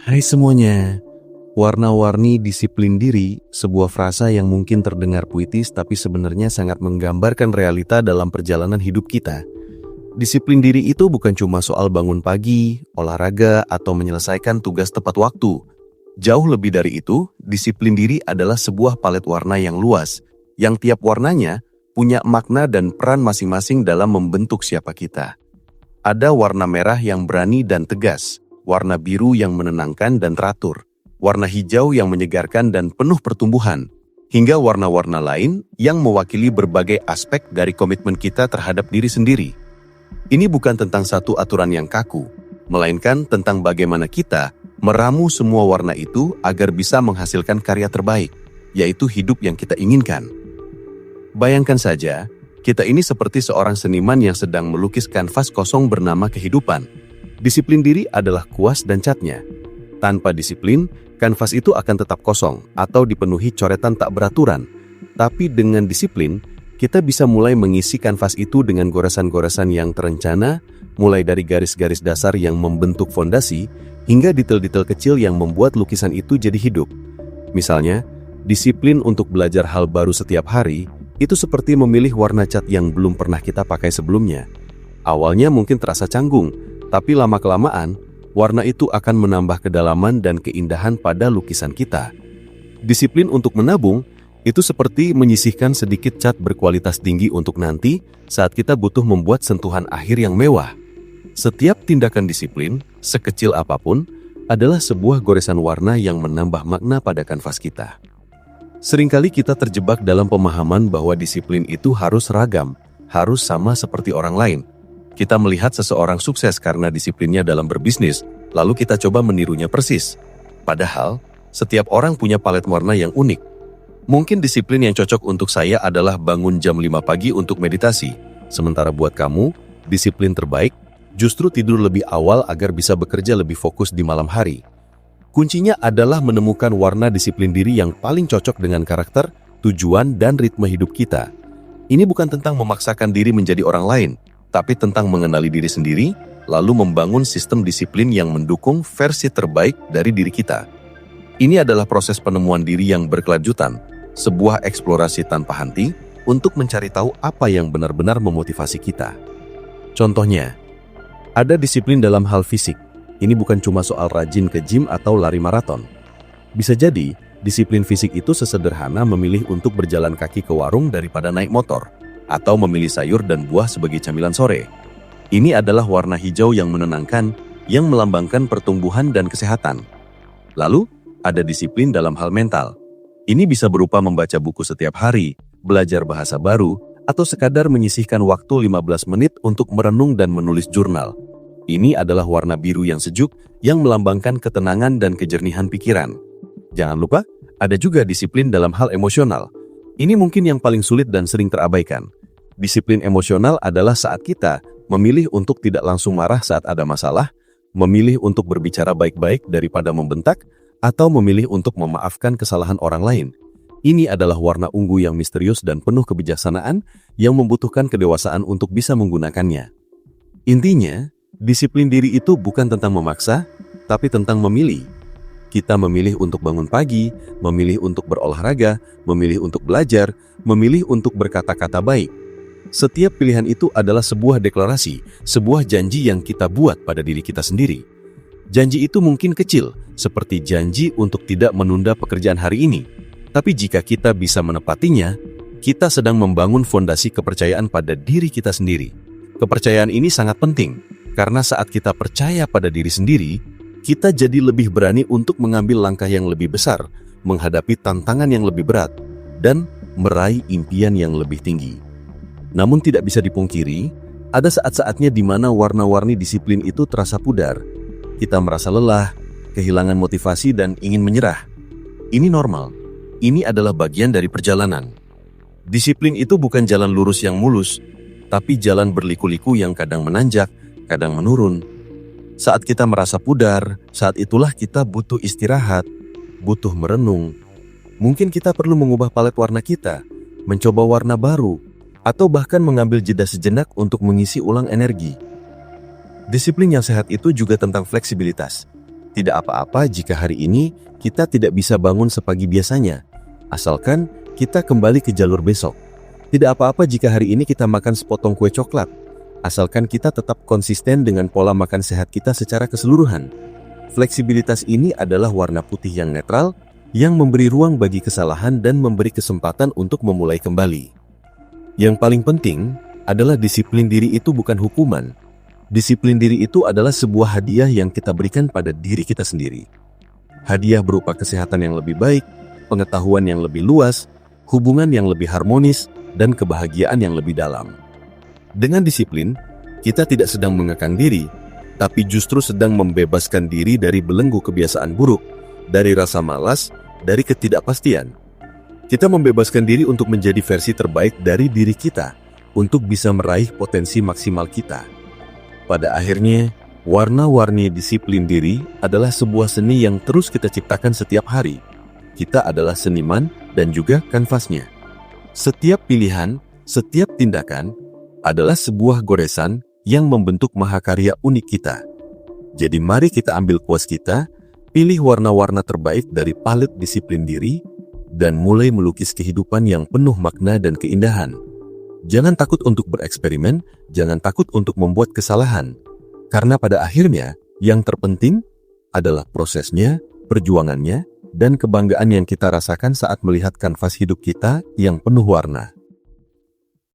Hai semuanya, warna-warni disiplin diri, sebuah frasa yang mungkin terdengar puitis tapi sebenarnya sangat menggambarkan realita dalam perjalanan hidup kita. Disiplin diri itu bukan cuma soal bangun pagi, olahraga, atau menyelesaikan tugas tepat waktu. Jauh lebih dari itu, disiplin diri adalah sebuah palet warna yang luas, yang tiap warnanya punya makna dan peran masing-masing dalam membentuk siapa kita. Ada warna merah yang berani dan tegas, warna biru yang menenangkan dan teratur, warna hijau yang menyegarkan dan penuh pertumbuhan, hingga warna-warna lain yang mewakili berbagai aspek dari komitmen kita terhadap diri sendiri. Ini bukan tentang satu aturan yang kaku, melainkan tentang bagaimana kita meramu semua warna itu agar bisa menghasilkan karya terbaik, yaitu hidup yang kita inginkan. Bayangkan saja, kita ini seperti seorang seniman yang sedang melukis kanvas kosong bernama kehidupan. Disiplin diri adalah kuas dan catnya. Tanpa disiplin, kanvas itu akan tetap kosong atau dipenuhi coretan tak beraturan. Tapi dengan disiplin, kita bisa mulai mengisi kanvas itu dengan goresan-goresan yang terencana, mulai dari garis-garis dasar yang membentuk fondasi, hingga detail-detail kecil yang membuat lukisan itu jadi hidup. Misalnya, disiplin untuk belajar hal baru setiap hari, itu seperti memilih warna cat yang belum pernah kita pakai sebelumnya. Awalnya mungkin terasa canggung, tapi lama-kelamaan, warna itu akan menambah kedalaman dan keindahan pada lukisan kita. Disiplin untuk menabung, itu seperti menyisihkan sedikit cat berkualitas tinggi untuk nanti saat kita butuh membuat sentuhan akhir yang mewah. Setiap tindakan disiplin, sekecil apapun, adalah sebuah goresan warna yang menambah makna pada kanvas kita. Seringkali kita terjebak dalam pemahaman bahwa disiplin itu harus seragam, harus sama seperti orang lain. Kita melihat seseorang sukses karena disiplinnya dalam berbisnis, lalu kita coba menirunya persis. Padahal, setiap orang punya palet warna yang unik. Mungkin disiplin yang cocok untuk saya adalah bangun jam 5 pagi untuk meditasi. Sementara buat kamu, disiplin terbaik justru tidur lebih awal agar bisa bekerja lebih fokus di malam hari. Kuncinya adalah menemukan warna disiplin diri yang paling cocok dengan karakter, tujuan, dan ritme hidup kita. Ini bukan tentang memaksakan diri menjadi orang lain, tapi tentang mengenali diri sendiri, lalu membangun sistem disiplin yang mendukung versi terbaik dari diri kita. Ini adalah proses penemuan diri yang berkelanjutan, sebuah eksplorasi tanpa henti untuk mencari tahu apa yang benar-benar memotivasi kita. Contohnya, ada disiplin dalam hal fisik. Ini bukan cuma soal rajin ke gym atau lari maraton. Bisa jadi, disiplin fisik itu sesederhana memilih untuk berjalan kaki ke warung daripada naik motor, atau memilih sayur dan buah sebagai camilan sore. Ini adalah warna hijau yang menenangkan, yang melambangkan pertumbuhan dan kesehatan. Lalu, ada disiplin dalam hal mental. Ini bisa berupa membaca buku setiap hari, belajar bahasa baru, atau sekadar menyisihkan waktu 15 menit untuk merenung dan menulis jurnal. Ini adalah warna biru yang sejuk, yang melambangkan ketenangan dan kejernihan pikiran. Jangan lupa, ada juga disiplin dalam hal emosional. Ini mungkin yang paling sulit dan sering terabaikan. Disiplin emosional adalah saat kita memilih untuk tidak langsung marah saat ada masalah, memilih untuk berbicara baik-baik daripada membentak, atau memilih untuk memaafkan kesalahan orang lain. Ini adalah warna ungu yang misterius dan penuh kebijaksanaan yang membutuhkan kedewasaan untuk bisa menggunakannya. Intinya, disiplin diri itu bukan tentang memaksa, tapi tentang memilih. Kita memilih untuk bangun pagi, memilih untuk berolahraga, memilih untuk belajar, memilih untuk berkata-kata baik. Setiap pilihan itu adalah sebuah deklarasi, sebuah janji yang kita buat pada diri kita sendiri. Janji itu mungkin kecil, seperti janji untuk tidak menunda pekerjaan hari ini. Tapi jika kita bisa menepatinya, kita sedang membangun fondasi kepercayaan pada diri kita sendiri. Kepercayaan ini sangat penting, karena saat kita percaya pada diri sendiri, kita jadi lebih berani untuk mengambil langkah yang lebih besar, menghadapi tantangan yang lebih berat, dan meraih impian yang lebih tinggi. Namun tidak bisa dipungkiri, ada saat-saatnya di mana warna-warni disiplin itu terasa pudar. Kita merasa lelah, kehilangan motivasi, dan ingin menyerah. Ini normal. Ini adalah bagian dari perjalanan. Disiplin itu bukan jalan lurus yang mulus, tapi jalan berliku-liku yang kadang menanjak, kadang menurun. Saat kita merasa pudar, saat itulah kita butuh istirahat, butuh merenung. Mungkin kita perlu mengubah palet warna kita, mencoba warna baru, atau bahkan mengambil jeda sejenak untuk mengisi ulang energi. Disiplin yang sehat itu juga tentang fleksibilitas. Tidak apa-apa jika hari ini kita tidak bisa bangun sepagi biasanya, asalkan kita kembali ke jalur besok. Tidak apa-apa jika hari ini kita makan sepotong kue coklat, asalkan kita tetap konsisten dengan pola makan sehat kita secara keseluruhan. Fleksibilitas ini adalah warna putih yang netral, yang memberi ruang bagi kesalahan dan memberi kesempatan untuk memulai kembali. Yang paling penting adalah disiplin diri itu bukan hukuman. Disiplin diri itu adalah sebuah hadiah yang kita berikan pada diri kita sendiri. Hadiah berupa kesehatan yang lebih baik, pengetahuan yang lebih luas, hubungan yang lebih harmonis, dan kebahagiaan yang lebih dalam. Dengan disiplin, kita tidak sedang mengekang diri, tapi justru sedang membebaskan diri dari belenggu kebiasaan buruk, dari rasa malas, dari ketidakpastian. Kita membebaskan diri untuk menjadi versi terbaik dari diri kita, untuk bisa meraih potensi maksimal kita. Pada akhirnya, warna-warni disiplin diri adalah sebuah seni yang terus kita ciptakan setiap hari. Kita adalah seniman dan juga kanvasnya. Setiap pilihan, setiap tindakan adalah sebuah goresan yang membentuk mahakarya unik kita. Jadi mari kita ambil kuas kita, pilih warna-warna terbaik dari palet disiplin diri, dan mulai melukis kehidupan yang penuh makna dan keindahan. Jangan takut untuk bereksperimen, jangan takut untuk membuat kesalahan. Karena pada akhirnya, yang terpenting adalah prosesnya, perjuangannya, dan kebanggaan yang kita rasakan saat melihat kanvas hidup kita yang penuh warna.